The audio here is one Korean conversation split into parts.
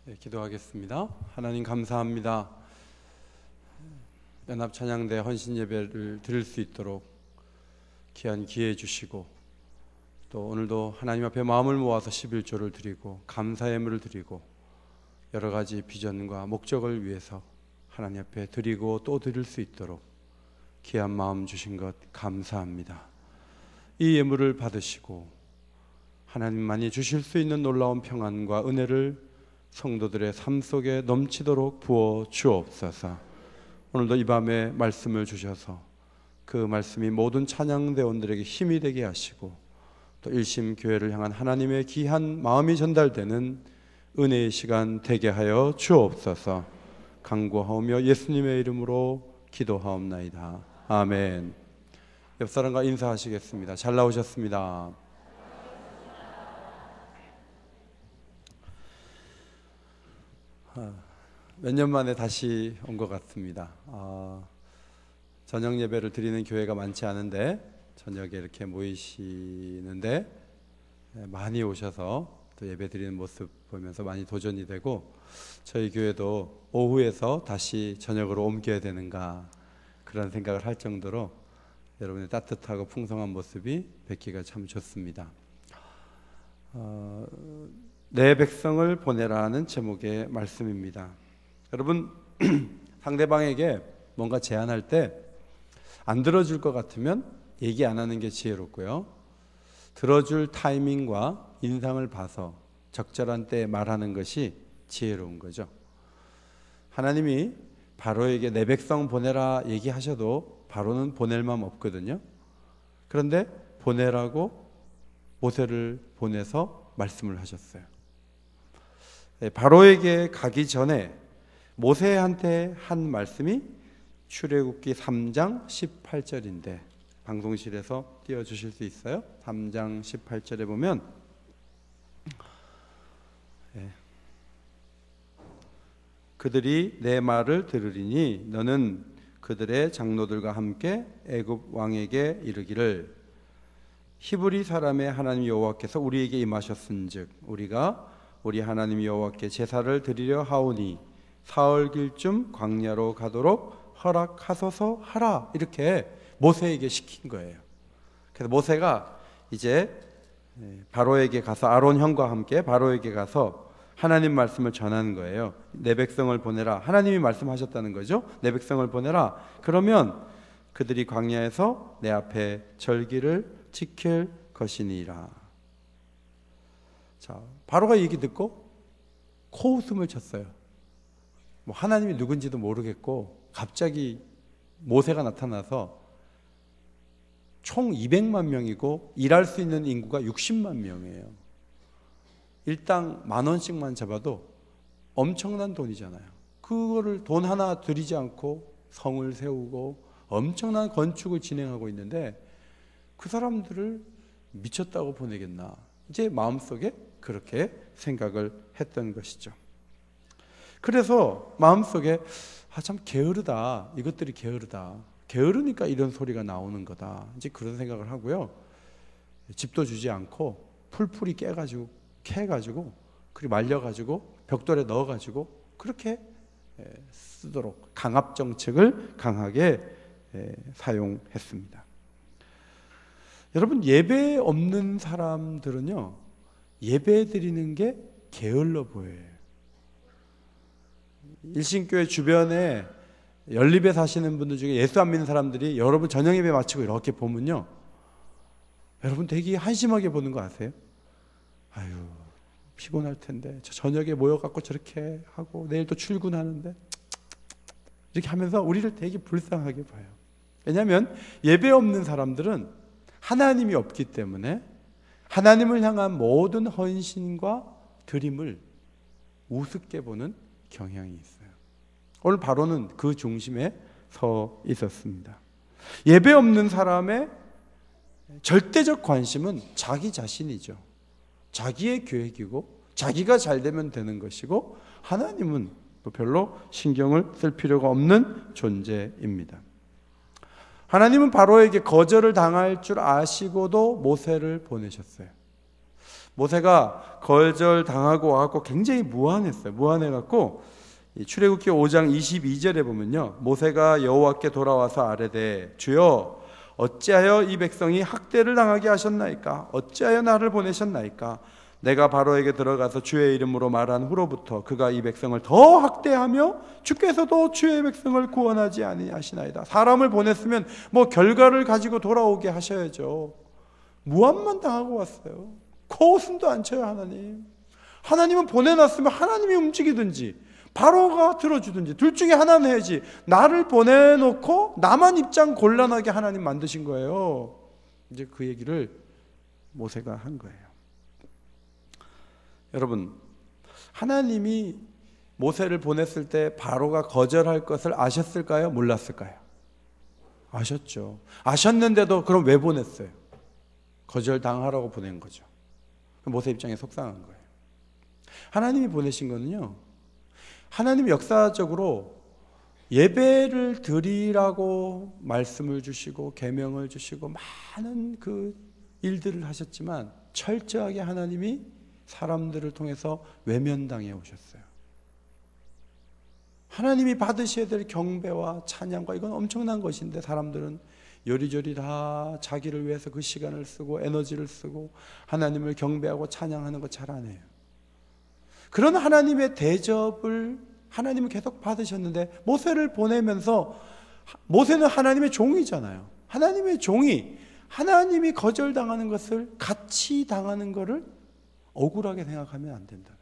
네, 기도하겠습니다. 하나님 감사합니다. 연합찬양대 헌신예배를 드릴 수 있도록 귀한 기회 주시고, 또 오늘도 하나님 앞에 마음을 모아서 11조를 드리고 감사 예물을 드리고 여러 가지 비전과 목적을 위해서 하나님 앞에 드리고 또 드릴 수 있도록 귀한 마음 주신 것 감사합니다. 이 예물을 받으시고 하나님만이 주실 수 있는 놀라운 평안과 은혜를 성도들의 삶 속에 넘치도록 부어 주옵소서. 오늘도 이 밤에 말씀을 주셔서 그 말씀이 모든 찬양대원들에게 힘이 되게 하시고, 또 일심교회를 향한 하나님의 귀한 마음이 전달되는 은혜의 시간 되게 하여 주옵소서. 간구하오며 예수님의 이름으로 기도하옵나이다. 아멘. 옆 사람과 인사하시겠습니다. 잘 나오셨습니다. 몇 년 만에 다시 온 것 같습니다. 저녁 예배를 드리는 교회가 많지 않은데 저녁에 이렇게 모이시는데 많이 오셔서 또 예배 드리는 모습 보면서 많이 도전이 되고, 저희 교회도 오후에서 다시 저녁으로 옮겨야 되는가 그런 생각을 할 정도로 여러분의 따뜻하고 풍성한 모습이 뵙기가 참 좋습니다. 내 백성을 보내라는 제목의 말씀입니다. 여러분, 상대방에게 뭔가 제안할 때 안 들어줄 것 같으면 얘기 안 하는 게 지혜롭고요, 들어줄 타이밍과 인상을 봐서 적절한 때에 말하는 것이 지혜로운 거죠. 하나님이 바로에게 내 백성 보내라 얘기하셔도 바로는 보낼 마음 없거든요. 그런데 보내라고 모세를 보내서 말씀을 하셨어요. 바로에게 가기 전에 모세한테 한 말씀이 출애굽기 3장 18절인데 방송실에서 띄워주실 수 있어요? 3장 18절에 보면 그들이 내 말을 들으리니 너는 그들의 장로들과 함께 애굽 왕에게 이르기를 히브리 사람의 하나님 여호와께서 우리에게 임하셨은즉 우리가 우리 하나님 여호와께 제사를 드리려 하오니 사흘길쯤 광야로 가도록 허락하소서 하라, 이렇게 모세에게 시킨 거예요. 그래서 모세가 이제 바로에게 가서 아론 형과 함께 바로에게 가서 하나님 말씀을 전하는 거예요. 내 백성을 보내라. 하나님이 말씀하셨다는 거죠. 내 백성을 보내라. 그러면 그들이 광야에서 내 앞에 절기를 지킬 것이니라. 자, 바로가 이 얘기 듣고 코웃음을 쳤어요. 뭐 하나님이 누군지도 모르겠고 갑자기 모세가 나타나서 총 200만 명이고 일할 수 있는 인구가 60만 명이에요. 일당 10,000원씩만 잡아도 엄청난 돈이잖아요. 그거를 돈 하나 들이지 않고 성을 세우고 엄청난 건축을 진행하고 있는데 그 사람들을 미쳤다고 보내겠나, 이제 마음속에 그렇게 생각을 했던 것이죠. 그래서 마음속에 참 게으르다, 이것들이 게으르니까 이런 소리가 나오는 거다, 이제 그런 생각을 하고요, 집도 주지 않고 풀풀이 캐가지고 그리고 말려가지고 벽돌에 넣어가지고 그렇게 쓰도록 강압 정책을 강하게 사용했습니다. 여러분, 예배 없는 사람들은요, 예배 드리는 게 게을러 보여요. 일신교회 주변에 연립에 사시는 분들 중에 예수 안 믿는 사람들이 여러분 저녁 예배 마치고 이렇게 보면요, 여러분 되게 한심하게 보는 거 아세요? 아유, 피곤할 텐데 저 저녁에 모여갖고 저렇게 하고 내일 또 출근하는데 이렇게 하면서 우리를 되게 불쌍하게 봐요. 왜냐하면 예배 없는 사람들은 하나님이 없기 때문에 하나님을 향한 모든 헌신과 드림을 우습게 보는 경향이 있어요. 오늘 바로는 그 중심에 서 있었습니다. 예배 없는 사람의 절대적 관심은 자기 자신이죠. 자기의 계획이고 자기가 잘 되면 되는 것이고, 하나님은 별로 신경을 쓸 필요가 없는 존재입니다. 하나님은 바로에게 거절을 당할 줄 아시고도 모세를 보내셨어요. 모세가 거절당하고 와갖고 굉장히 무안했어요. 무안해갖고 출애굽기 5장 22절에 보면요, 모세가 여호와께 돌아와서 아뢰되 주여 어찌하여 이 백성이 학대를 당하게 하셨나이까? 어찌하여 나를 보내셨나이까? 내가 바로에게 들어가서 주의 이름으로 말한 후로부터 그가 이 백성을 더 학대하며 주께서도 주의 백성을 구원하지 아니하시나이다. 사람을 보냈으면 뭐 결과를 가지고 돌아오게 하셔야죠. 무함만 당하고 왔어요. 코웃음도 안 쳐요. 하나님은 보내놨으면 하나님이 움직이든지 바로가 들어주든지 둘 중에 하나는 해야지. 나를 보내놓고 나만 입장 곤란하게 하나님 만드신 거예요. 이제 그 얘기를 모세가 한 거예요. 여러분, 하나님이 모세를 보냈을 때 바로가 거절할 것을 아셨을까요? 몰랐을까요? 아셨죠. 아셨는데도 그럼 왜 보냈어요? 거절당하라고 보낸 거죠. 모세 입장에 속상한 거예요. 하나님이 보내신 거는요, 하나님 역사적으로 예배를 드리라고 말씀을 주시고 계명을 주시고 많은 그 일들을 하셨지만 철저하게 하나님이 사람들을 통해서 외면당해 오셨어요. 하나님이 받으셔야 될 경배와 찬양과 이건 엄청난 것인데 사람들은 요리조리 다 자기를 위해서 그 시간을 쓰고 에너지를 쓰고 하나님을 경배하고 찬양하는 거 잘 안 해요. 그런 하나님의 대접을 하나님은 계속 받으셨는데 모세를 보내면서, 모세는 하나님의 종이잖아요. 하나님의 종이 하나님이 거절당하는 것을 같이 당하는 것을 억울하게 생각하면 안 된다.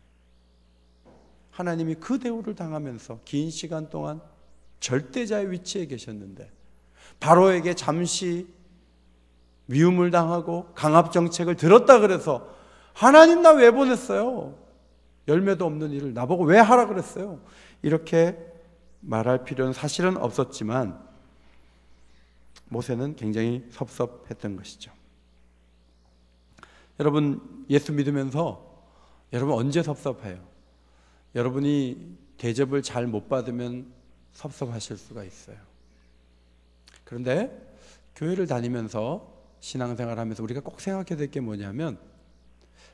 하나님이 그 대우를 당하면서 긴 시간 동안 절대자의 위치에 계셨는데 바로에게 잠시 미움을 당하고 강압 정책을 들었다 그래서 하나님 나 왜 보냈어요? 열매도 없는 일을 나보고 왜 하라 그랬어요? 이렇게 말할 필요는 사실은 없었지만 모세는 굉장히 섭섭했던 것이죠. 여러분, 예수 믿으면서 여러분 언제 섭섭해요? 여러분이 대접을 잘 못 받으면 섭섭하실 수가 있어요. 그런데 교회를 다니면서 신앙생활을 하면서 우리가 꼭 생각해야 될 게 뭐냐면,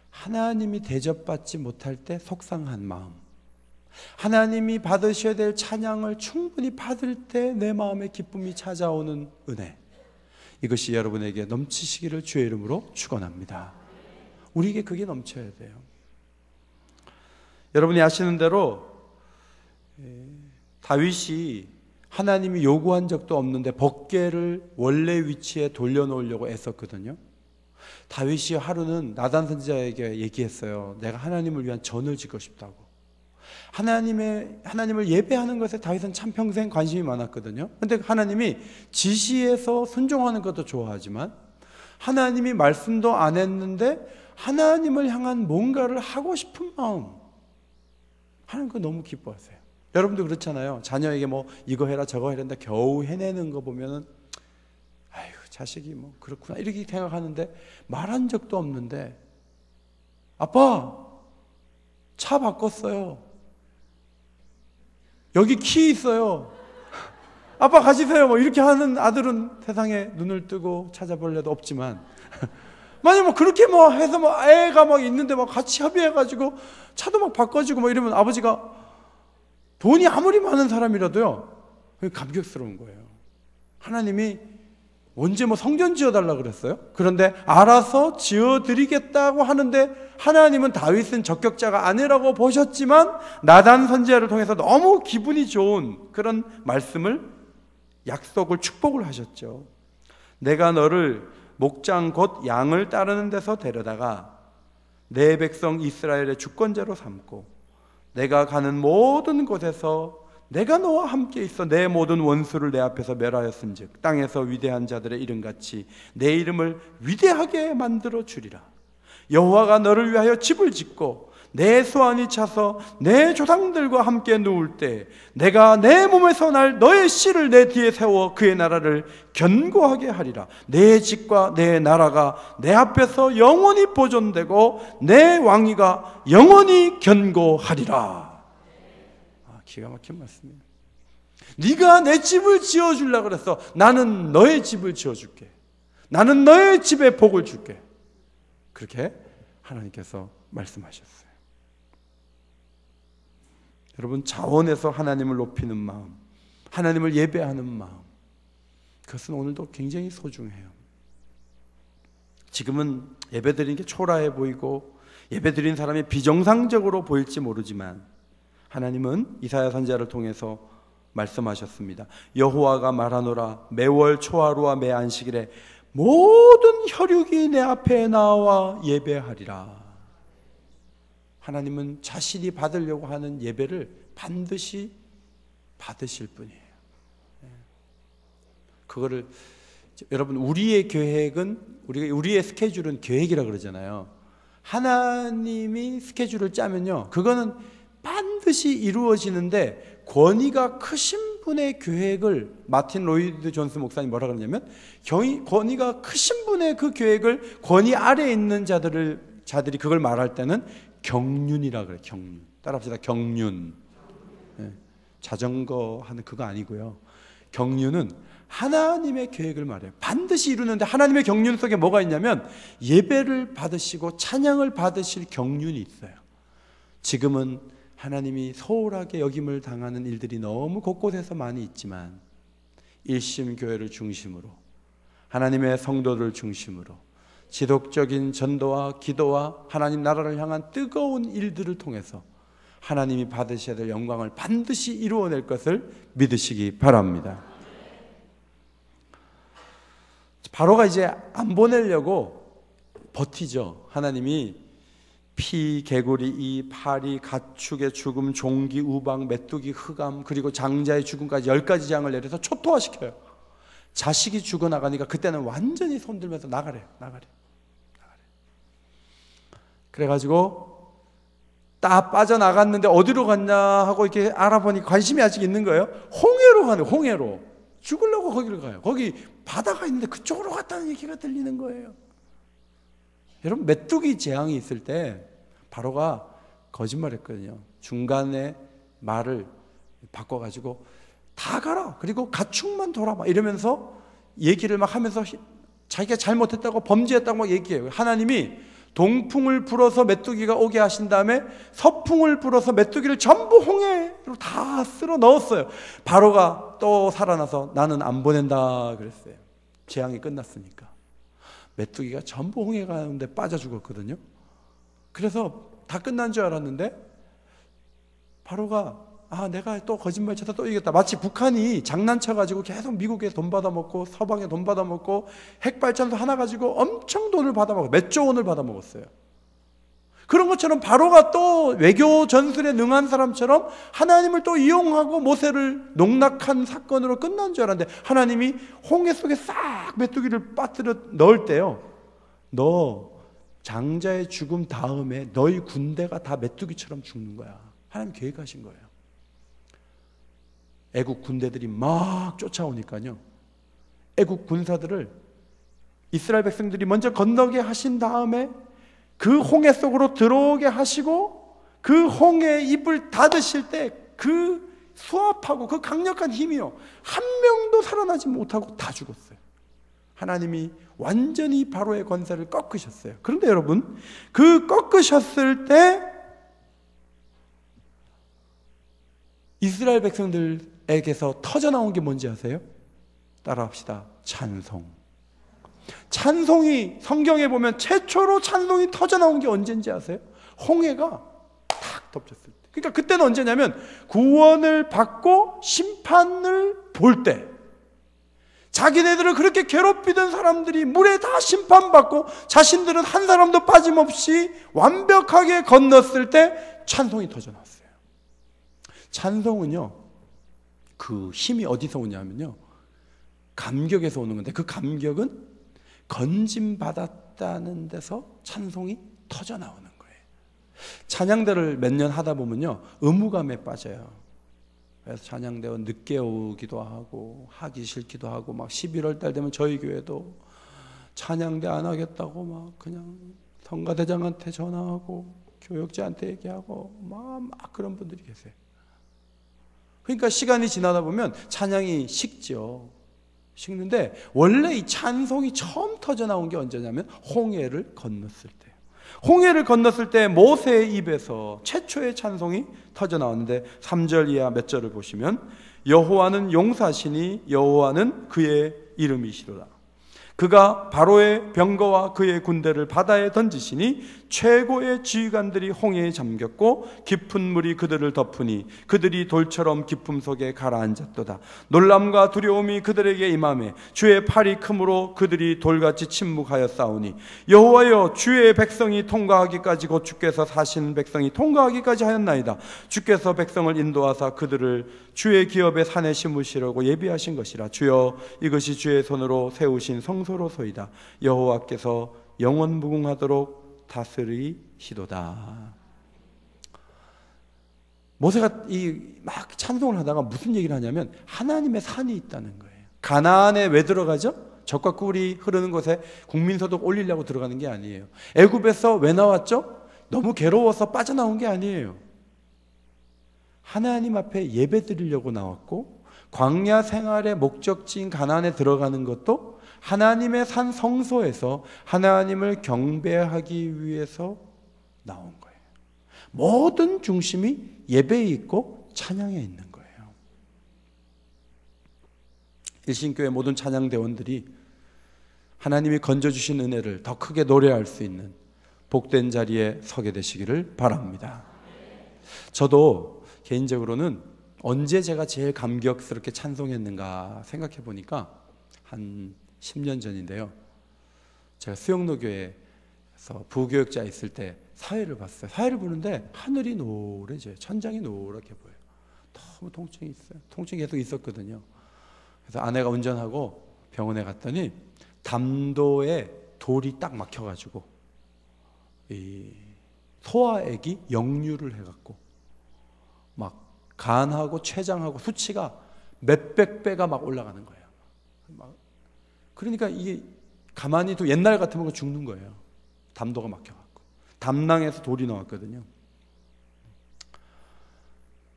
하나님이 대접받지 못할 때 속상한 마음, 하나님이 받으셔야 될 찬양을 충분히 받을 때 내 마음에 기쁨이 찾아오는 은혜, 이것이 여러분에게 넘치시기를 주의 이름으로 축원합니다. 우리에게 그게 넘쳐야 돼요. 여러분이 아시는 대로 다윗이 하나님이 요구한 적도 없는데 법궤를 원래 위치에 돌려놓으려고 애썼거든요. 다윗이 하루는 나단 선지자에게 얘기했어요. 내가 하나님을 위한 전을 짓고 싶다고. 하나님을 예배하는 것에 다윗은 참 평생 관심이 많았거든요. 그런데 하나님이 지시해서 순종하는 것도 좋아하지만 하나님이 말씀도 안 했는데 하나님을 향한 뭔가를 하고 싶은 마음, 하는 거 너무 기뻐하세요. 여러분도 그렇잖아요. 자녀에게 뭐 이거 해라 저거 해라 했는데 겨우 해내는 거 보면은 아유 자식이 뭐 그렇구나 이렇게 생각하는데 말한 적도 없는데 아빠 차 바꿨어요. 여기 키 있어요. 아빠 가지세요. 뭐 이렇게 하는 아들은 세상에 눈을 뜨고 찾아볼 래도 없지만 만약 뭐 그렇게 뭐 해서 뭐 애가 막 있는데 막 같이 협의해가지고 차도 막 바꿔주고 뭐 이러면 아버지가 돈이 아무리 많은 사람이라도요 감격스러운 거예요. 하나님이 언제 뭐 성전 지어달라 그랬어요? 그런데 알아서 지어드리겠다고 하는데 하나님은 다윗은 적격자가 아니라고 보셨지만 나단 선지자를 통해서 너무 기분이 좋은 그런 말씀을, 약속을, 축복을 하셨죠. 내가 너를 목장 곧 양을 따르는 데서 데려다가 내 백성 이스라엘의 주권자로 삼고 내가 가는 모든 곳에서 내가 너와 함께 있어 내 모든 원수를 내 앞에서 멸하였은즉 땅에서 위대한 자들의 이름같이 내 이름을 위대하게 만들어 주리라. 여호와가 너를 위하여 집을 짓고 내 소환이 차서 내 조상들과 함께 누울 때 내가 내 몸에서 날 너의 씨를 내 뒤에 세워 그의 나라를 견고하게 하리라. 내 집과 내 나라가 내 앞에서 영원히 보존되고 내 왕위가 영원히 견고하리라. 기가 막힌 말씀이에요. 네가 내 집을 지어주려고 그랬어. 나는 너의 집을 지어줄게. 나는 너의 집에 복을 줄게. 그렇게 하나님께서 말씀하셨어요. 여러분, 자원해서 하나님을 높이는 마음, 하나님을 예배하는 마음, 그것은 오늘도 굉장히 소중해요. 지금은 예배드리는 게 초라해 보이고 예배드리는 사람이 비정상적으로 보일지 모르지만 하나님은 이사야 선지자를 통해서 말씀하셨습니다. 여호와가 말하노라, 매월 초하루와 매 안식일에 모든 혈육이 내 앞에 나와 예배하리라. 하나님은 자신이 받으려고 하는 예배를 반드시 받으실 분이에요. 그거를 여러분, 우리의 계획은, 우리의 스케줄은 계획이라 그러잖아요. 하나님이 스케줄을 짜면요, 그거는 반드시 이루어지는데, 권위가 크신 분의 계획을, 마틴 로이드 존스 목사님 뭐라 그러냐면, 권위가 크신 분의 그 계획을 권위 아래에 있는 자들이 그걸 말할 때는 경륜이라 그래요. 경륜. 따라합시다. 경륜. 자전거 하는 그거 아니고요. 경륜은 하나님의 계획을 말해요. 반드시 이루는데, 하나님의 경륜 속에 뭐가 있냐면 예배를 받으시고 찬양을 받으실 경륜이 있어요. 지금은 하나님이 소홀하게 여김을 당하는 일들이 너무 곳곳에서 많이 있지만, 일심교회를 중심으로, 하나님의 성도를 중심으로 지속적인 전도와 기도와 하나님 나라를 향한 뜨거운 일들을 통해서 하나님이 받으셔야 될 영광을 반드시 이루어낼 것을 믿으시기 바랍니다. 바로가 이제 안 보내려고 버티죠. 하나님이 피, 개구리, 이, 파리, 가축의 죽음, 종기, 우방, 메뚜기, 흑암, 그리고 장자의 죽음까지 10가지 재앙을 내려서 초토화시켜요. 자식이 죽어나가니까 그때는 완전히 손들면서 나가래. 그래가지고 딱 빠져나갔는데 어디로 갔냐 하고 이렇게 알아보니 관심이 아직 있는 거예요. 홍해로 가네. 홍해로. 죽으려고 거기를 가요. 거기 바다가 있는데 그쪽으로 갔다는 얘기가 들리는 거예요. 여러분, 메뚜기 재앙이 있을 때 바로가 거짓말했거든요. 중간에 말을 바꿔가지고 다 가라, 그리고 가축만 돌아봐, 이러면서 얘기를 막 하면서 자기가 잘못했다고, 범죄했다고 막 얘기해요. 하나님이 동풍을 불어서 메뚜기가 오게 하신 다음에 서풍을 불어서 메뚜기를 전부 홍해로 다 쓸어 넣었어요. 바로가 또 살아나서 나는 안 보낸다 그랬어요. 재앙이 끝났으니까. 메뚜기가 전부 홍해 가운데 빠져 죽었거든요. 그래서 다 끝난 줄 알았는데 바로가 내가 또 거짓말 쳐서 또 이겼다. 마치 북한이 장난쳐가지고 계속 미국에 돈 받아먹고 서방에 돈 받아먹고 핵발전소 하나 가지고 엄청 돈을 받아먹어요. 몇 조 원을 받아먹었어요. 그런 것처럼 바로가 또 외교 전술에 능한 사람처럼 하나님을 또 이용하고 모세를 농락한 사건으로 끝난 줄 알았는데, 하나님이 홍해 속에 싹 메뚜기를 빠뜨려 넣을 때요, 너 장자의 죽음 다음에 너희 군대가 다 메뚜기처럼 죽는 거야. 하나님 계획하신 거예요. 애국 군대들이 막 쫓아오니까요, 애국 군사들을 이스라엘 백성들이 먼저 건너게 하신 다음에 그 홍해 속으로 들어오게 하시고, 그 홍해의 입을 닫으실 때 그 수압하고 그 강력한 힘이요, 한 명도 살아나지 못하고 다 죽었어요. 하나님이 완전히 바로의 권세를 꺾으셨어요. 그런데 여러분, 그 꺾으셨을 때 이스라엘 백성들에게서 터져나온 게 뭔지 아세요? 따라합시다. 찬송. 찬송이, 성경에 보면 최초로 찬송이 터져나온 게 언제인지 아세요? 홍해가 탁 덮쳤을 때. 그러니까 그때는 언제냐면 구원을 받고 심판을 볼 때, 자기네들을 그렇게 괴롭히던 사람들이 물에 다 심판받고 자신들은 한 사람도 빠짐없이 완벽하게 건넜을 때 찬송이 터져나왔어요. 찬송은요, 그 힘이 어디서 오냐면요, 감격에서 오는 건데, 그 감격은 건짐받았다는 데서 찬송이 터져나오는 거예요. 찬양대를 몇 년 하다 보면요, 의무감에 빠져요. 그래서 찬양대가 늦게 오기도 하고 하기 싫기도 하고, 막 11월 달 되면 저희 교회도 찬양대 안 하겠다고 막 그냥 성가대장한테 전화하고 교역자한테 얘기하고 막 그런 분들이 계세요. 그러니까 시간이 지나다 보면 찬양이 식죠. 식는데 원래 이 찬송이 처음 터져 나온 게 언제냐면 홍해를 건넜을 때예요. 홍해를 건넜을 때 모세의 입에서 최초의 찬송이 터져 나왔는데 3절 이하 몇 절을 보시면 여호와는 용사시니 여호와는 그의 이름이시로다. 그가 바로의 병거와 그의 군대를 바다에 던지시니 최고의 지휘관들이 홍해에 잠겼고 깊은 물이 그들을 덮으니 그들이 돌처럼 깊음 속에 가라앉았도다. 놀람과 두려움이 그들에게 임하매 주의 팔이 크므로 그들이 돌같이 침묵하여 싸우니 여호와여 주의 백성이 통과하기까지 곧 주께서 사신 백성이 통과하기까지 하였나이다. 주께서 백성을 인도하사 그들을 주의 기업의 산에 심으시려고 예비하신 것이라. 주여 이것이 주의 손으로 세우신 성소로소이다. 여호와께서 영원 무궁하도록 다스리시도다. 모세가 막 찬송을 하다가 무슨 얘기를 하냐면 하나님의 산이 있다는 거예요. 가나안에 왜 들어가죠? 젖과 꿀이 흐르는 곳에 국민소득 올리려고 들어가는 게 아니에요. 애굽에서 왜 나왔죠? 너무 괴로워서 빠져나온 게 아니에요. 하나님 앞에 예배 드리려고 나왔고, 광야 생활의 목적지인 가나안에 들어가는 것도 하나님의 산 성소에서 하나님을 경배하기 위해서 나온 거예요. 모든 중심이 예배에 있고 찬양에 있는 거예요. 일신교회 모든 찬양대원들이 하나님이 건져주신 은혜를 더 크게 노래할 수 있는 복된 자리에 서게 되시기를 바랍니다. 저도 개인적으로는 언제 제가 제일 감격스럽게 찬송했는가 생각해 보니까 한 10년 전인데요. 제가 수영로교회에서 부교육자 있을 때 사회를 봤어요. 사회를 보는데 하늘이 노래져요. 천장이 노랗게 보여요. 너무 통증이 있어요. 통증이 계속 있었거든요. 그래서 아내가 운전하고 병원에 갔더니 담도에 돌이 딱 막혀가지고 이 소아액이 역류를 해갖고 막 간하고 췌장하고 수치가 몇백 배가 막 올라가는 거예요. 그러니까 이게 가만히 또 옛날 같으면 죽는 거예요. 담도가 막혀갖고 담낭에서 돌이 나왔거든요.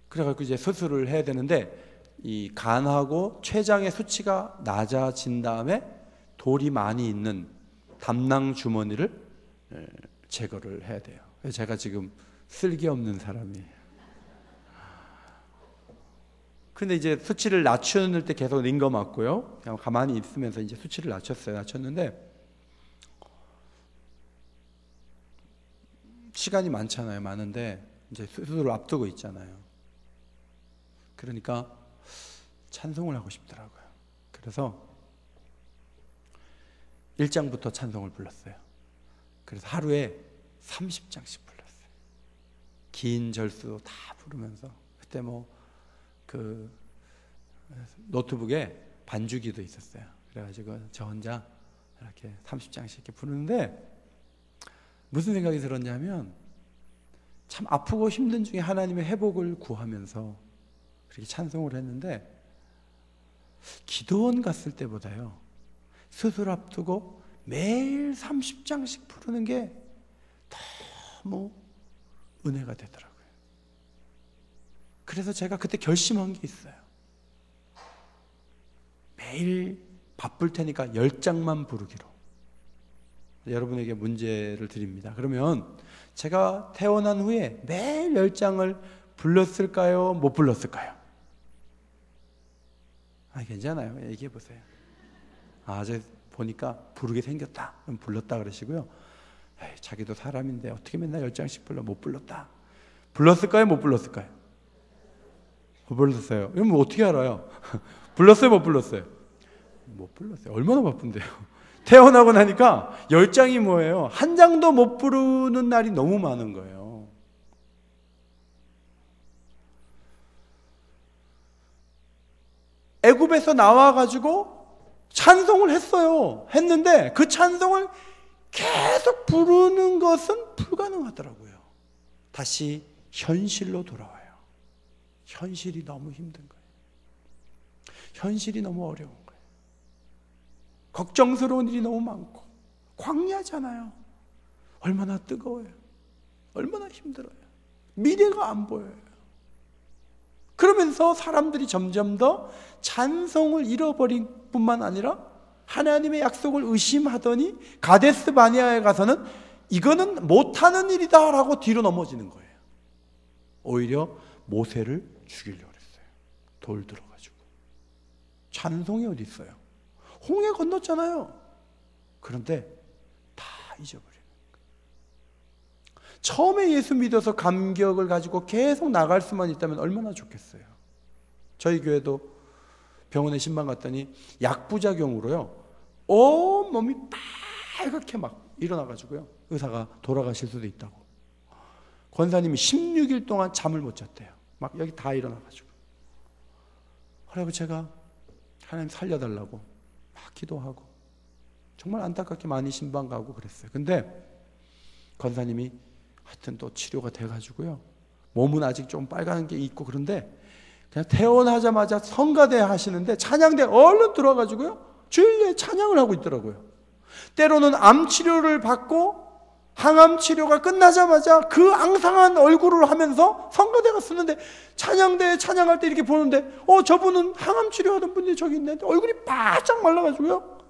그래갖고 이제 수술을 해야 되는데 이 간하고 췌장의 수치가 낮아진 다음에 돌이 많이 있는 담낭 주머니를 제거를 해야 돼요. 그래서 제가 지금 쓸개 없는 사람이에요. 근데 이제 수치를 낮추는 때 계속 링거 맞고요. 그냥 가만히 있으면서 이제 수치를 낮췄는데 시간이 많잖아요. 많은데 이제 수술을 앞두고 있잖아요. 그러니까 찬송을 하고 싶더라고요. 그래서 1장부터 찬송을 불렀어요. 그래서 하루에 30장씩 불렀어요. 긴 절수 다 부르면서 그때 그 노트북에 반주기도 있었어요. 그래가지고 저 혼자 이렇게 30장씩 이렇게 부르는데 무슨 생각이 들었냐면 참 아프고 힘든 중에 하나님의 회복을 구하면서 그렇게 찬송을 했는데 기도원 갔을 때보다요 수술 앞두고 매일 30장씩 부르는 게 너무 은혜가 되더라고요. 그래서 제가 그때 결심한 게 있어요. 매일 바쁠 테니까 10장만 부르기로. 여러분에게 문제를 드립니다. 그러면 제가 태어난 후에 매일 10장을 불렀을까요? 못 불렀을까요? 괜찮아요. 얘기해 보세요. 저 보니까 부르게 생겼다. 그럼 불렀다 그러시고요. 자기도 사람인데 어떻게 맨날 10장씩 불러? 못 불렀다. 불렀을까요? 못 불렀을까요? 못 불렀어요. 이러면 어떻게 알아요? 불렀어요? 못 불렀어요? 못 불렀어요. 얼마나 바쁜데요. 태어나고 나니까 10장이 뭐예요? 한 장도 못 부르는 날이 너무 많은 거예요. 애굽에서 나와가지고 찬송을 했어요. 했는데 그 찬송을 계속 부르는 것은 불가능하더라고요. 다시 현실로 돌아와요. 현실이 너무 힘든 거예요. 현실이 너무 어려운 거예요. 걱정스러운 일이 너무 많고 광야잖아요. 얼마나 뜨거워요. 얼마나 힘들어요. 미래가 안 보여요. 그러면서 사람들이 점점 더 찬송을 잃어버릴 뿐만 아니라 하나님의 약속을 의심하더니 가데스 바네아에 가서는 이거는 못하는 일이다 라고 뒤로 넘어지는 거예요. 오히려 모세를 죽이려고 했어요. 돌 들어가지고. 찬송이 어디 있어요? 홍해 건넜잖아요. 그런데 다 잊어버리는 거예요. 처음에 예수 믿어서 감격을 가지고 계속 나갈 수만 있다면 얼마나 좋겠어요. 저희 교회도 병원에 신방 갔더니 약부작용으로요, 온 몸이 빨갛게 막 일어나가지고요, 의사가 돌아가실 수도 있다고. 권사님이 16일 동안 잠을 못 잤대요. 막 여기 다 일어나가지고. 그래서 제가 하나님 살려달라고 막 기도하고 정말 안타깝게 많이 신방 가고 그랬어요. 근데 권사님이 하여튼 또 치료가 돼가지고요, 몸은 아직 좀 빨간 게 있고 그런데 그냥 퇴원하자마자 성가대 하시는데 찬양대 얼른 들어와가지고요, 주일에 찬양을 하고 있더라고요. 때로는 암 치료를 받고 항암 치료가 끝나자마자 그 앙상한 얼굴을 하면서 성가대가 쓰는데 찬양대에 찬양할 때 이렇게 보는데 저분은 항암 치료하던 분이 저기 있는데 얼굴이 바짝 말라가지고요,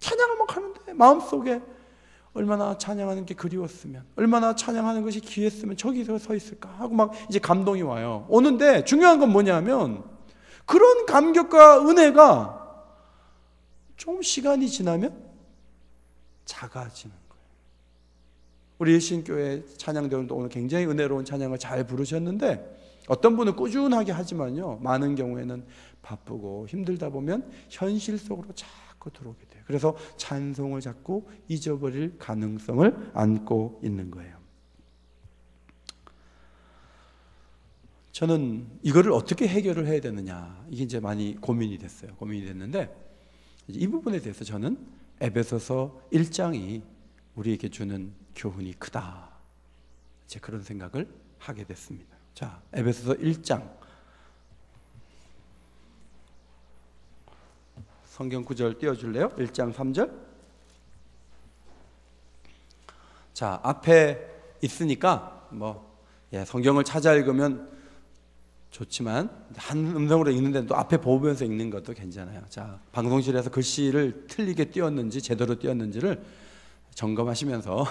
찬양을 막 하는데 마음속에 얼마나 찬양하는 게 그리웠으면, 얼마나 찬양하는 것이 귀했으면 저기서 서 있을까 하고 막 이제 감동이 와요. 오는데 중요한 건 뭐냐면 그런 감격과 은혜가 좀 시간이 지나면 작아지는 거예요. 우리 일신교회 찬양대원도 오늘 굉장히 은혜로운 찬양을 잘 부르셨는데 어떤 분은 꾸준하게 하지만요, 많은 경우에는 바쁘고 힘들다 보면 현실 속으로 자꾸 들어오게 돼요. 그래서 찬송을 자꾸 잊어버릴 가능성을 안고 있는 거예요. 저는 이거를 어떻게 해결을 해야 되느냐, 이게 이제 많이 고민이 됐어요. 고민이 됐는데 이 부분에 대해서 저는 에베소서 1장이 우리에게 주는 교훈이 크다, 이제 그런 생각을 하게 됐습니다. 자, 에베소서 1장 성경 구절 띄워줄래요? 1장 3절. 자, 앞에 있으니까 성경을 찾아 읽으면 좋지만 한 음성으로 읽는데 또 앞에 보면서 읽는 것도 괜찮아요. 자, 방송실에서 글씨를 틀리게 띄웠는지 제대로 띄웠는지를 점검하시면서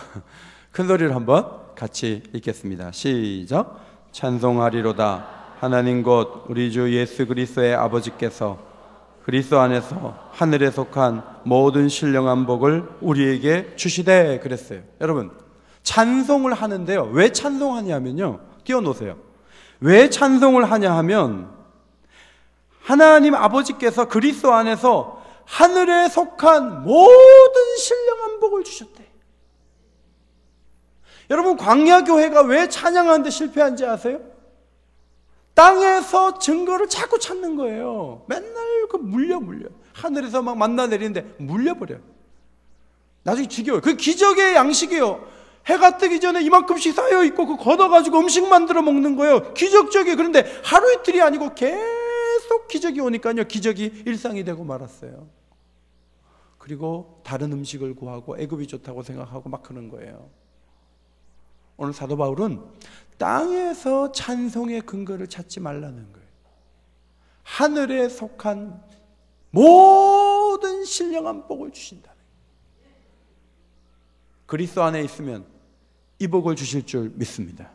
큰 소리를 한번 같이 읽겠습니다. 시작. 찬송하리로다 하나님 곧 우리 주 예수 그리스도의 아버지께서 그리스도 안에서 하늘에 속한 모든 신령한 복을 우리에게 주시되 그랬어요. 여러분, 찬송을 하는데요, 왜 찬송하냐면요, 띄워놓으세요. 왜 찬송을 하냐 하면 하나님 아버지께서 그리스도 안에서 하늘에 속한 모든 신령한 복을 주셨대. 여러분, 광야교회가 왜 찬양하는데 실패한지 아세요? 땅에서 증거를 자꾸 찾는 거예요. 맨날 물려 하늘에서 막 만나 내리는데 물려버려요. 나중에 지겨워요. 그 기적의 양식이에요. 해가 뜨기 전에 이만큼씩 쌓여있고 그거 걷어가지고 음식 만들어 먹는 거예요. 기적적이에요. 그런데 하루 이틀이 아니고 계속 기적이 오니까요, 기적이 일상이 되고 말았어요. 그리고 다른 음식을 구하고 애굽이 좋다고 생각하고 막 그런 거예요. 오늘 사도 바울은 땅에서 찬송의 근거를 찾지 말라는 거예요. 하늘에 속한 모든 신령한 복을 주신다는 거예요. 그리스도 안에 있으면 이 복을 주실 줄 믿습니다.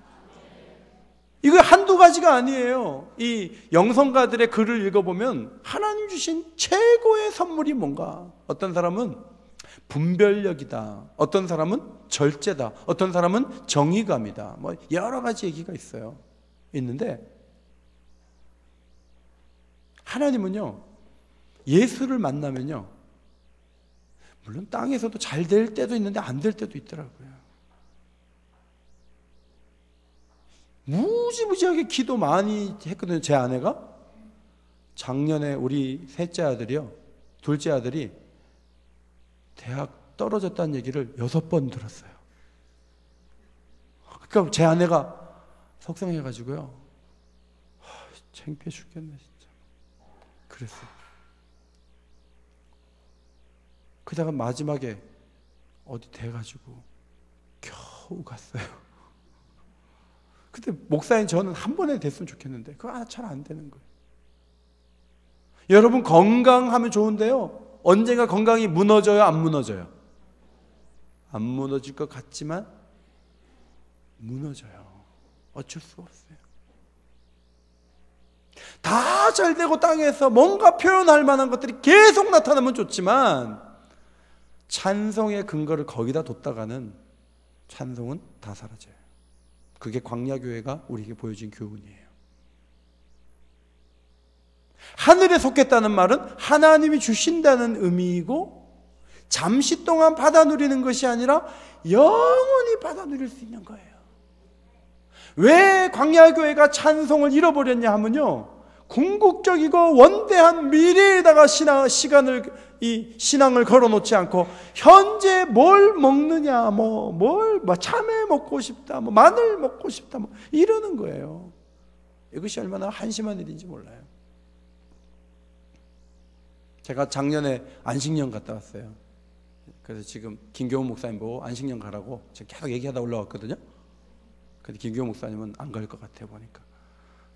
이거 한두 가지가 아니에요. 이 영성가들의 글을 읽어보면 하나님 주신 최고의 선물이 뭔가, 어떤 사람은 분별력이다, 어떤 사람은 절제다, 어떤 사람은 정의감이다, 여러 가지 얘기가 있는데 하나님은요, 예수를 만나면요, 물론 땅에서도 잘 될 때도 있는데 안 될 때도 있더라고요. 무지무지하게 기도 많이 했거든요. 제 아내가 작년에 우리 셋째 아들이요, 둘째 아들이 대학 떨어졌다는 얘기를 6번 들었어요. 그러니까 제 아내가 속상해가지고요, 창피해 죽겠네 진짜, 그랬어요. 그러다가 마지막에 어디 돼가지고 겨우 갔어요. 근데 목사인 저는 한 번에 됐으면 좋겠는데 그거 잘 안 되는 거예요. 여러분, 건강하면 좋은데요, 언젠가 건강이 무너져요, 안 무너져요? 안 무너질 것 같지만 무너져요. 어쩔 수가 없어요. 다 잘 되고 땅에서 뭔가 표현할 만한 것들이 계속 나타나면 좋지만 찬송의 근거를 거기다 뒀다가는 찬송은 다 사라져요. 그게 광야교회가 우리에게 보여준 교훈이에요. 하늘에 속했다는 말은 하나님이 주신다는 의미이고 잠시 동안 받아 누리는 것이 아니라 영원히 받아 누릴 수 있는 거예요. 왜 광야교회가 찬송을 잃어버렸냐 하면요, 궁극적이고 원대한 미래에다가 신앙을 걸어놓지 않고 현재 뭘 먹느냐, 참외 먹고 싶다, 마늘 먹고 싶다, 이러는 거예요. 이것이 얼마나 한심한 일인지 몰라요. 제가 작년에 안식년 갔다 왔어요. 그래서 지금 김교훈 목사님 보고 안식년 가라고 제가 계속 얘기하다 올라왔거든요. 근데 김교훈 목사님은 안 갈 것 같아요. 보니까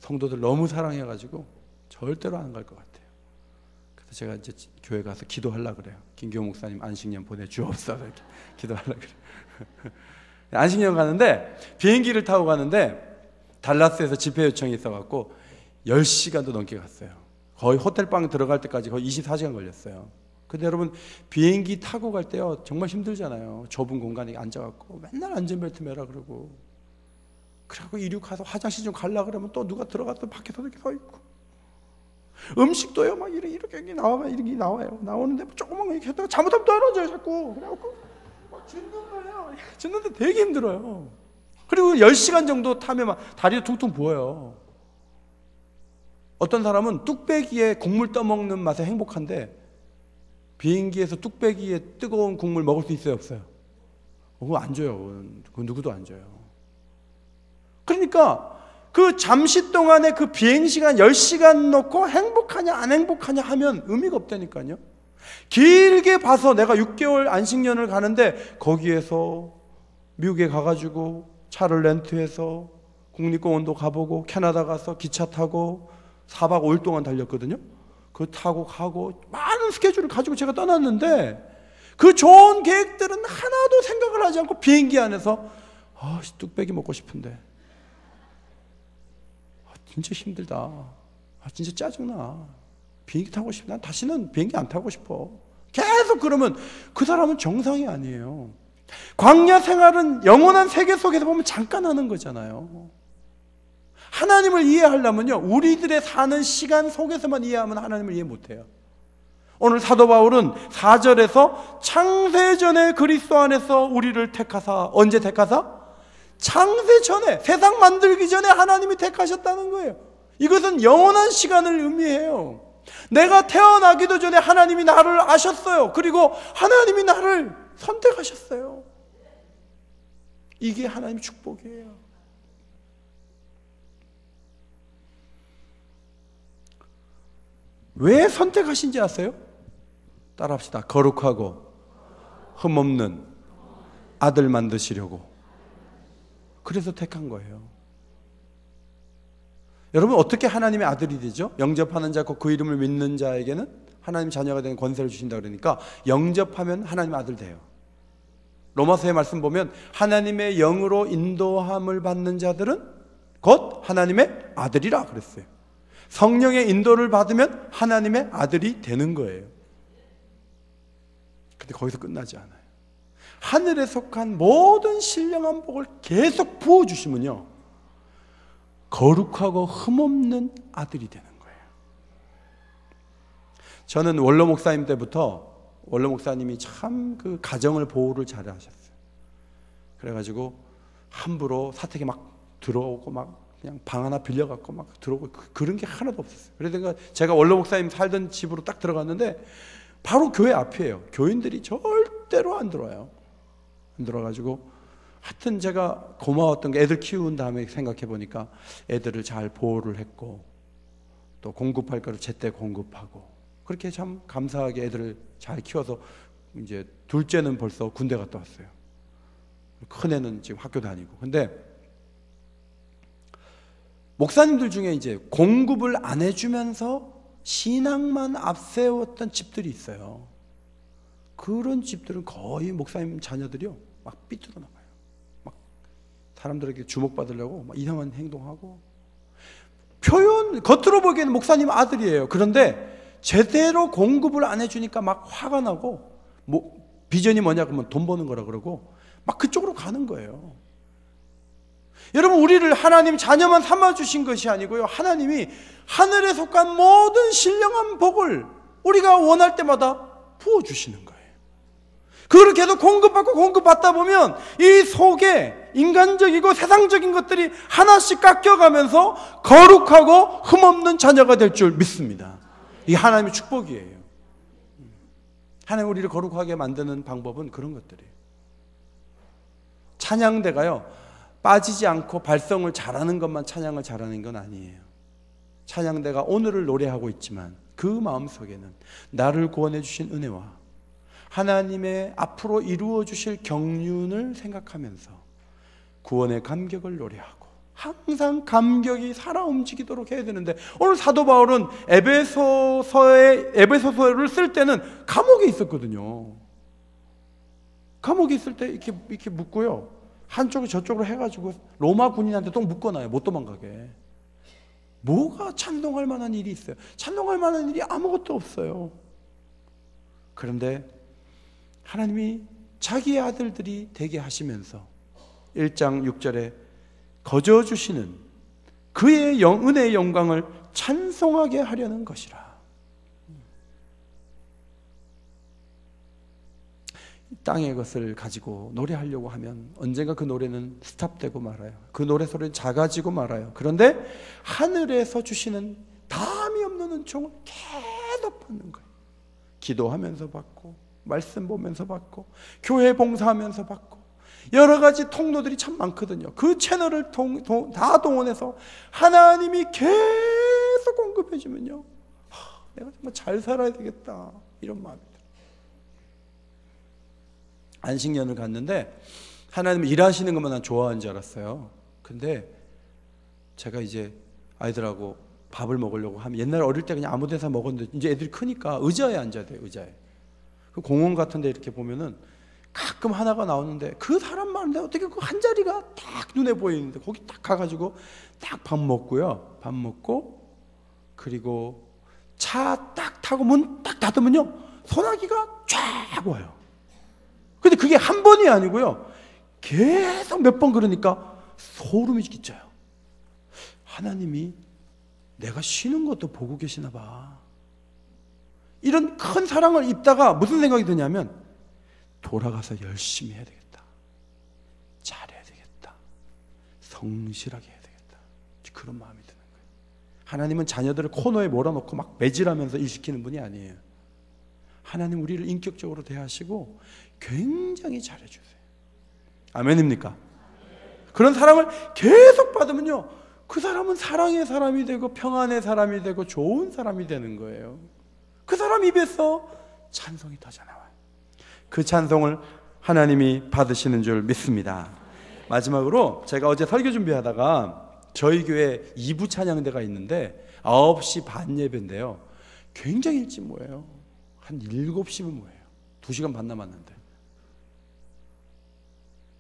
성도들 너무 사랑해가지고 절대로 안 갈 것 같아요. 그래서 제가 이제 교회 가서 기도하려고 그래요. 김교훈 목사님 안식년 보내주옵소서 이렇게 기도하려고 그래요. 안식년 가는데 비행기를 타고 가는데 달라스에서 집회 요청이 있어갖고 10시간도 넘게 갔어요. 거의 호텔방 들어갈 때까지 거의 24시간 걸렸어요. 근데 여러분 비행기 타고 갈 때요 정말 힘들잖아요. 좁은 공간에 앉아갖고 맨날 안전벨트 매라 그러고, 그래갖고 이륙해서 화장실 좀 가려고 그러면 또 누가 들어가서 밖에서 이렇게 서 있고, 음식도요 막 이렇게 나와요. 나오는데 조그만 거 이렇게 했다가 잘못하면 떨어져요 자꾸. 그래갖고 막 짖는 거예요. 짖는데 되게 힘들어요. 그리고 10시간 정도 타면 막 다리가 퉁퉁 부어요. 어떤 사람은 뚝배기에 국물 떠먹는 맛에 행복한데 비행기에서 뚝배기에 뜨거운 국물 먹을 수 있어요, 없어요? 그거 안 줘요. 그거 누구도 안 줘요. 그러니까 그 잠시 동안에 그 비행시간 10시간 놓고 행복하냐 안 행복하냐 하면 의미가 없다니까요. 길게 봐서 내가 6개월 안식년을 가는데 거기에서 미국에 가가지고 차를 렌트해서 국립공원도 가보고 캐나다 가서 기차 타고 4박 5일 동안 달렸거든요. 그거 타고 가고 많은 스케줄을 가지고 제가 떠났는데 그 좋은 계획들은 하나도 생각을 하지 않고 비행기 안에서 뚝배기 먹고 싶은데 진짜 힘들다, 진짜 짜증나, 비행기 타고 싶다, 난 다시는 비행기 안 타고 싶어, 계속 그러면 그 사람은 정상이 아니에요. 광야 생활은 영원한 세계 속에서 보면 잠깐 하는 거잖아요. 하나님을 이해하려면요 우리들의 사는 시간 속에서만 이해하면 하나님을 이해 못해요. 오늘 사도 바울은 4절에서 창세전에 그리스도 안에서 우리를 택하사, 언제 택하사? 창세전에, 세상 만들기 전에 하나님이 택하셨다는 거예요. 이것은 영원한 시간을 의미해요. 내가 태어나기도 전에 하나님이 나를 아셨어요. 그리고 하나님이 나를 선택하셨어요. 이게 하나님의 축복이에요. 왜 선택하신지 아세요? 따라합시다. 거룩하고 흠없는 아들 만드시려고. 그래서 택한 거예요. 여러분 어떻게 하나님의 아들이 되죠? 영접하는 자 그 이름을 믿는 자에게는 하나님 자녀가 되는 권세를 주신다 그러니까 영접하면 하나님의 아들 돼요. 로마서의 말씀 보면 하나님의 영으로 인도함을 받는 자들은 곧 하나님의 아들이라 그랬어요. 성령의 인도를 받으면 하나님의 아들이 되는 거예요. 근데 거기서 끝나지 않아요. 하늘에 속한 모든 신령한 복을 계속 부어주시면요 거룩하고 흠없는 아들이 되는 거예요. 저는 원로 목사님 때부터 원로 목사님이 참 그 가정을 보호를 잘 하셨어요. 그래가지고 함부로 사택에 막 들어오고 막 그냥 방 하나 빌려갖고 막 들어오고 그런 게 하나도 없었어요. 그래서 제가 원로 목사님 살던 집으로 딱 들어갔는데 바로 교회 앞이에요. 교인들이 절대로 안 들어와요. 안 들어가지고 하여튼 제가 고마웠던 게 애들 키운 다음에 생각해 보니까 애들을 잘 보호를 했고 또 공급할 거를 제때 공급하고 그렇게 참 감사하게 애들을 잘 키워서 이제 둘째는 벌써 군대 갔다 왔어요. 큰애는 지금 학교 다니고. 근데 목사님들 중에 이제 공급을 안 해주면서 신앙만 앞세웠던 집들이 있어요. 그런 집들은 거의 목사님 자녀들이요 막 삐뚤어 나가요. 막 사람들에게 주목받으려고 막 이상한 행동하고, 표현 겉으로 보기에는 목사님 아들이에요. 그런데 제대로 공급을 안 해주니까 막 화가 나고, 뭐 비전이 뭐냐 그러면 돈 버는 거라 그러고 막 그쪽으로 가는 거예요. 여러분, 우리를 하나님 자녀만 삼아주신 것이 아니고요, 하나님이 하늘에 속한 모든 신령한 복을 우리가 원할 때마다 부어주시는 거예요. 그걸 계속 공급받다 보면 이 속에 인간적이고 세상적인 것들이 하나씩 깎여가면서 거룩하고 흠없는 자녀가 될 줄 믿습니다. 이게 하나님의 축복이에요. 하나님 우리를 거룩하게 만드는 방법은 그런 것들이에요. 찬양대가요, 빠지지 않고 발성을 잘하는 것만 찬양을 잘하는 건 아니에요. 찬양대가 오늘을 노래하고 있지만 그 마음속에는 나를 구원해 주신 은혜와 하나님의 앞으로 이루어 주실 경륜을 생각하면서 구원의 감격을 노래하고 항상 감격이 살아 움직이도록 해야 되는데, 오늘 사도 바울은 에베소서를 쓸 때는 감옥에 있었거든요. 감옥에 있을 때 이렇게 묶고요, 한쪽을 저쪽으로 해가지고 로마 군인한테 또 묶어놔요. 못 도망가게. 뭐가 찬송할 만한 일이 있어요? 찬송할 만한 일이 아무것도 없어요. 그런데 하나님이 자기의 아들들이 되게 하시면서 1장 6절에 거저 주시는 그의 은혜의 영광을 찬송하게 하려는 것이라. 땅의 것을 가지고 노래하려고 하면 언젠가 그 노래는 스탑되고 말아요. 그 노래 소리는 작아지고 말아요. 그런데 하늘에서 주시는 담이 없는 은총을 계속 받는 거예요. 기도하면서 받고, 말씀 보면서 받고, 교회 봉사하면서 받고, 여러 가지 통로들이 참 많거든요. 그 채널을 다 동원해서 하나님이 계속 공급해 주면요, 내가 정말 잘 살아야 되겠다, 이런 마음이 들어요. 안식년을 갔는데 하나님은 일하시는 것만 난 좋아하는 줄 알았어요. 근데 제가 이제 아이들하고 밥을 먹으려고 하면, 옛날에 어릴 때 그냥 아무 데서 먹었는데 이제 애들이 크니까 의자에 앉아야 돼요. 의자에. 그 공원 같은 데 이렇게 보면은 가끔 하나가 나오는데 그 사람 많은데 어떻게 그 한 자리가 딱 눈에 보이는데 거기 딱 가가지고 딱 밥 먹고요. 밥 먹고 그리고 차 딱 타고 문 딱 닫으면요, 소나기가 쫙 와요. 근데 그게 한 번이 아니고요, 계속 몇 번 그러니까 소름이 끼쳐요. 하나님이 내가 쉬는 것도 보고 계시나 봐. 이런 큰 사랑을 입다가 무슨 생각이 드냐면, 돌아가서 열심히 해야 되겠다, 잘해야 되겠다, 성실하게 해야 되겠다, 그런 마음이 드는 거예요. 하나님은 자녀들을 코너에 몰아넣고 막 매질하면서 일시키는 분이 아니에요. 하나님 우리를 인격적으로 대하시고 굉장히 잘해주세요. 아멘입니까? 그런 사랑을 계속 받으면요, 그 사람은 사랑의 사람이 되고 평안의 사람이 되고 좋은 사람이 되는 거예요. 그 사람 입에서 찬송이 터져나와요. 그 찬송을 하나님이 받으시는 줄 믿습니다. 마지막으로 제가 어제 설교 준비하다가 저희 교회 2부 찬양대가 있는데 9시 반 예배인데요, 굉장히 일찍 모여요. 한 7시면 모여요. 2시간 반 남았는데.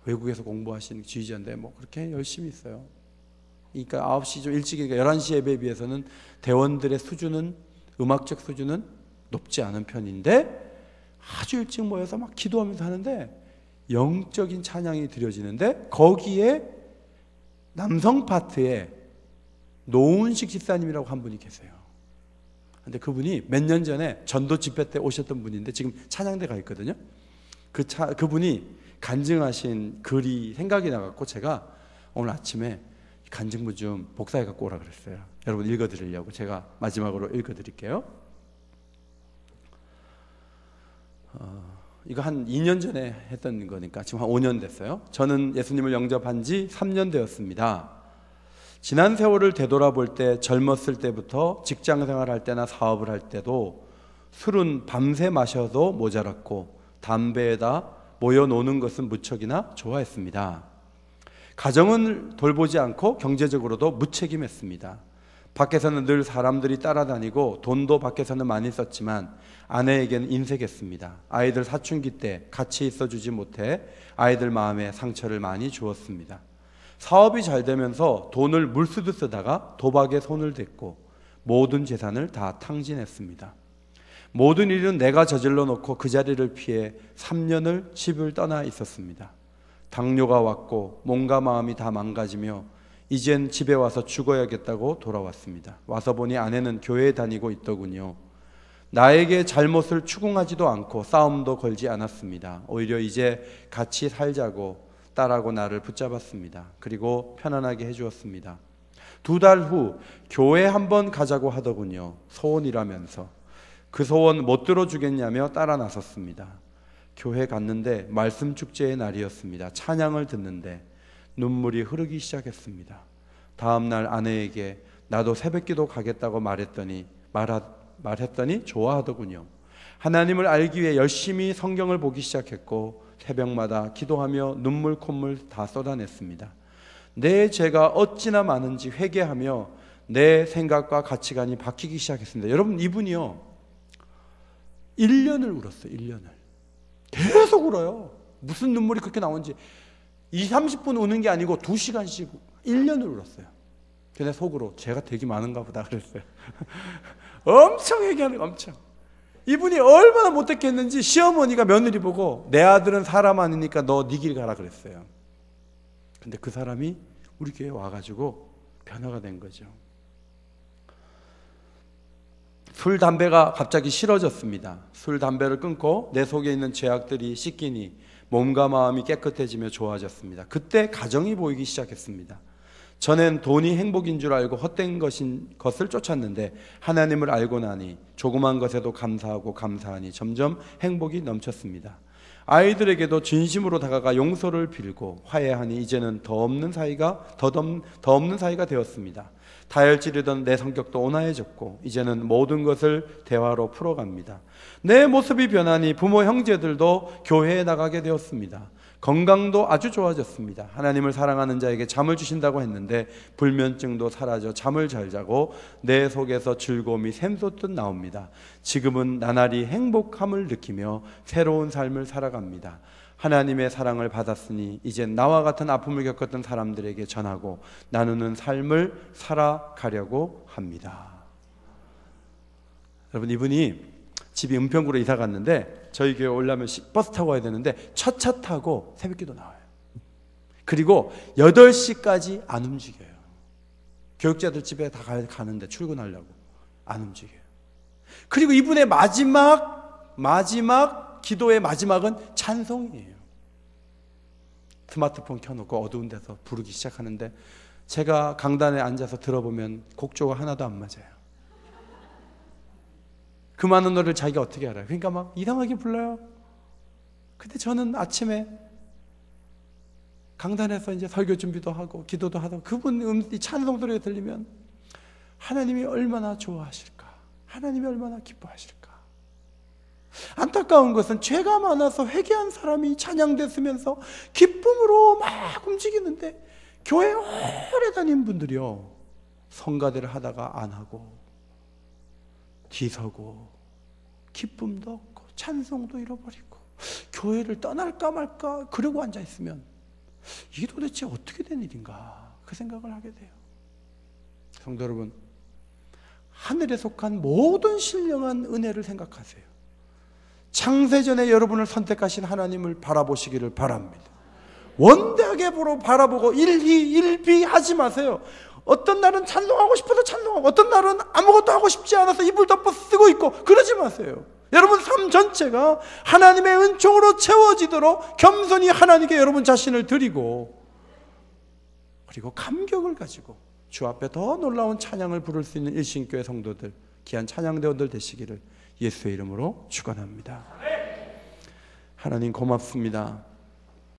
외국에서 공부하신 지휘자인데 뭐 그렇게 열심히 있어요. 그러니까 9시 좀 일찍이니까 11시 예배에 비해서는 대원들의 수준은, 음악적 수준은 높지 않은 편인데 아주 일찍 모여서 막 기도하면서 하는데 영적인 찬양이 드려지는데, 거기에 남성 파트에 노은식 집사님이라고 한 분이 계세요. 근데 그분이 몇 년 전에 전도 집회 때 오셨던 분인데 지금 찬양대가 있거든요. 그분이 간증하신 글이 생각이 나갖고 제가 오늘 아침에 간증문 좀 복사해 갖고 오라 그랬어요. 여러분 읽어드리려고 제가 마지막으로 읽어드릴게요. 이거 한 2년 전에 했던 거니까 지금 한 5년 됐어요. 저는 예수님을 영접한 지 3년 되었습니다. 지난 세월을 되돌아볼 때 젊었을 때부터 직장생활 할 때나 사업을 할 때도 술은 밤새 마셔도 모자랐고 담배에다 모여 노는 것은 무척이나 좋아했습니다. 가정은 돌보지 않고 경제적으로도 무책임했습니다. 밖에서는 늘 사람들이 따라다니고 돈도 밖에서는 많이 썼지만 아내에게는 인색했습니다. 아이들 사춘기 때 같이 있어주지 못해 아이들 마음에 상처를 많이 주었습니다. 사업이 잘 되면서 돈을 물쓰듯 쓰다가 도박에 손을 댔고 모든 재산을 다 탕진했습니다. 모든 일은 내가 저질러 놓고 그 자리를 피해 3년을 집을 떠나 있었습니다. 당뇨가 왔고 몸과 마음이 다 망가지며 이젠 집에 와서 죽어야겠다고 돌아왔습니다. 와서 보니 아내는 교회에 다니고 있더군요. 나에게 잘못을 추궁하지도 않고 싸움도 걸지 않았습니다. 오히려 이제 같이 살자고 딸하고 나를 붙잡았습니다. 그리고 편안하게 해주었습니다. 2달 후 교회 한번 가자고 하더군요. 소원이라면서. 그 소원 못 들어주겠냐며 따라 나섰습니다. 교회 갔는데 말씀 축제의 날이었습니다. 찬양을 듣는데 눈물이 흐르기 시작했습니다. 다음 날 아내에게 나도 새벽기도 가겠다고 말했더니 좋아하더군요. 하나님을 알기 위해 열심히 성경을 보기 시작했고 새벽마다 기도하며 눈물 콧물 다 쏟아냈습니다. 내 죄가 어찌나 많은지 회개하며 내 생각과 가치관이 바뀌기 시작했습니다. 여러분, 이분이요 1년을 울었어요. 1년을 계속 울어요. 무슨 눈물이 그렇게 나오는지 20-30분 우는 게 아니고 2시간씩 1년을 울었어요. 근데 속으로 죄가 되게 많은가 보다 그랬어요. 엄청 회개하는 거 엄청. 이분이 얼마나 못됐겠는지 시어머니가 며느리 보고 내 아들은 사람 아니니까 너 네 길 가라 그랬어요. 근데 그 사람이 우리 교회에 와가지고 변화가 된 거죠. 술, 담배가 갑자기 싫어졌습니다. 술, 담배를 끊고 내 속에 있는 죄악들이 씻기니 몸과 마음이 깨끗해지며 좋아졌습니다. 그때 가정이 보이기 시작했습니다. 전엔 돈이 행복인 줄 알고 헛된 것을 쫓았는데 하나님을 알고 나니 조그만 것에도 감사하고 감사하니 점점 행복이 넘쳤습니다. 아이들에게도 진심으로 다가가 용서를 빌고 화해하니 이제는 더 없는 사이가 되었습니다. 다혈질이던 내 성격도 온화해졌고 이제는 모든 것을 대화로 풀어갑니다. 내 모습이 변하니 부모 형제들도 교회에 나가게 되었습니다. 건강도 아주 좋아졌습니다. 하나님을 사랑하는 자에게 잠을 주신다고 했는데 불면증도 사라져 잠을 잘 자고 내 속에서 즐거움이 샘솟듯 나옵니다. 지금은 나날이 행복함을 느끼며 새로운 삶을 살아갑니다. 하나님의 사랑을 받았으니 이제 나와 같은 아픔을 겪었던 사람들에게 전하고 나누는 삶을 살아가려고 합니다. 여러분, 이분이 집이 은평구로 이사 갔는데 저희 교회 오려면 버스 타고 가야 되는데 첫 차 타고 새벽기도 나와요. 그리고 8시까지 안 움직여요. 교육자들 집에 다 가는데 출근하려고 안 움직여요. 그리고 이분의 마지막 기도의 마지막은 찬송이에요. 스마트폰 켜놓고 어두운 데서 부르기 시작하는데 제가 강단에 앉아서 들어보면 곡조가 하나도 안 맞아요. 그 많은 노래를 자기가 어떻게 알아요? 그러니까 막 이상하게 불러요. 근데 저는 아침에 강단에서 이제 설교 준비도 하고 기도도 하고 그분 이 찬송 소리가 들리면 하나님이 얼마나 좋아하실까? 하나님이 얼마나 기뻐하실까? 안타까운 것은 죄가 많아서 회개한 사람이 찬양됐으면서 기쁨으로 막 움직이는데 교회 오래 다닌 분들이요 성가대를 하다가 안 하고 뒤서고 기쁨도 없고 찬송도 잃어버리고 교회를 떠날까 말까 그러고 앉아있으면 이게 도대체 어떻게 된 일인가 그 생각을 하게 돼요. 성도 여러분, 하늘에 속한 모든 신령한 은혜를 생각하세요. 창세전에 여러분을 선택하신 하나님을 바라보시기를 바랍니다. 원대하게 바라보고 일비하지 마세요. 어떤 날은 찬송하고 싶어서 찬송하고 어떤 날은 아무것도 하고 싶지 않아서 이불 덮어 쓰고 있고 그러지 마세요. 여러분 삶 전체가 하나님의 은총으로 채워지도록 겸손히 하나님께 여러분 자신을 드리고 그리고 감격을 가지고 주 앞에 더 놀라운 찬양을 부를 수 있는 일신교회 성도들, 귀한 찬양대원들 되시기를 예수의 이름으로 축원합니다. 하나님 고맙습니다.